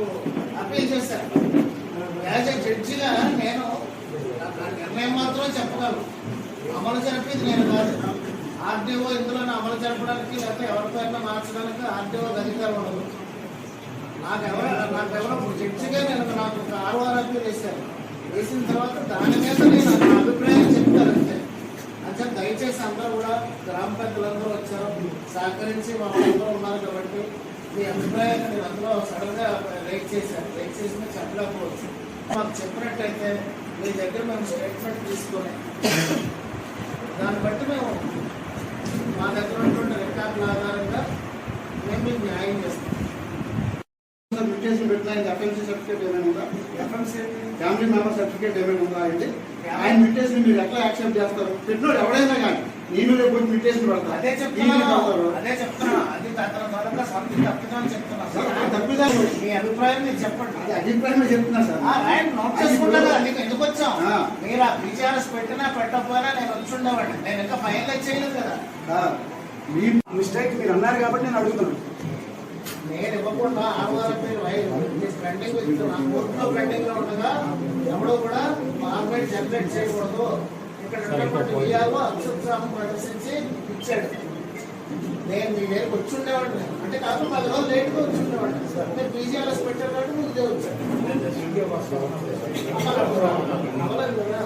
నాకు అప్పీల్ చేశారు. As a జడ్జిగా నేను నిర్ణయం మాత్రం చెప్పగలను, అమలు జరిపేది నేను కాదు. ఆర్డీఓ ఇందులోనే అమలు జరపడానికి లేకపోతే ఎవరిపైన మార్చడానికి ఆర్డీఓకి అధికారం ఉండదు. నాకెవరో జడ్జిగా నాకు ఒక 6 అప్పీల్ వేశాను. వేసిన తర్వాత దాని మీద నేను నా అభిప్రాయం చెప్తానంటే అంటే దయచేసి అందరూ కూడా గ్రామ పెద్దలందరూ వచ్చారు, సహకరించి వాళ్ళందరూ ఉన్నారు కాబట్టి మీ అభిప్రాయాన్ని నేను అందులో సడన్గా రేట్ చేశాను. రేట్ చేసిన చెప్పలేకపోవచ్చు. మాకు చెప్పినట్టయితే మీ దగ్గర మేము స్టేట్మెంట్ తీసుకొని దాన్ని బట్టి మేము మా దగ్గర ఉన్నటువంటి రికార్డుల ఆధారంగా మేము మీకు న్యాయం చేస్తాం. ఎఫ్ఎంసీ సర్టిఫికేట్ ఏమైనా ఉందా? ఎఫ్ఎంసీ ఫ్యామిలీ మెంబర్ సర్టిఫికేట్ ఏమైనా ఉందా అంటే ఆయన మిట్టేషన్ మీరు ఎట్లా యాక్సెప్ట్ చేస్తారు? పెట్టినోడు ఎవడైనా కానీ నేను రేపు మిట్టేషన్ పెడతాను. అదే చెప్తున్నా. అది తప్పిదాన్ని చెప్తున్నా. మీ అభిప్రాయం మీరు చెప్పండి. అది అభిప్రాయం చెప్తున్నా సార్. నోట్ చేసుకుంటా కదా మీకు ఎందుకు వచ్చాం. మీరు ఆ బీజీఆర్ఎస్ పెట్టినా పెట్టకపోయినా నేను వచ్చి ఉండేవాడిని. నేను ఇంకా ఫైనలైజ్ చేయలేదు కదా. మీ మిస్టేక్ మీరు అన్నారు కాబట్టి నేను అడుగుతున్నాను. నేను ఇవ్వకుండా 6 పేరు పెండింగ్ ఇస్తున్నా. కోర్టులో పెండింగ్ లో ఉండగా ఎవడో కూడా మార్కెట్ జనరేట్ చేయకూడదు. ఇక్కడ ఉన్నటువంటి విఆర్ఓ అత్యుత్సాహం ప్రదర్శించి ఇచ్చాడు. నేను మీ దగ్గరకు వచ్చి ఉండేవాడిని. అంటే కాదు 10 రోజులు లేట్గా వచ్చి ఉండేవాడిని. అంటే బీజీఆర్ఎస్ పెట్టారు కాబట్టి ముందే వచ్చాడు. అవ్వలేదు కదా.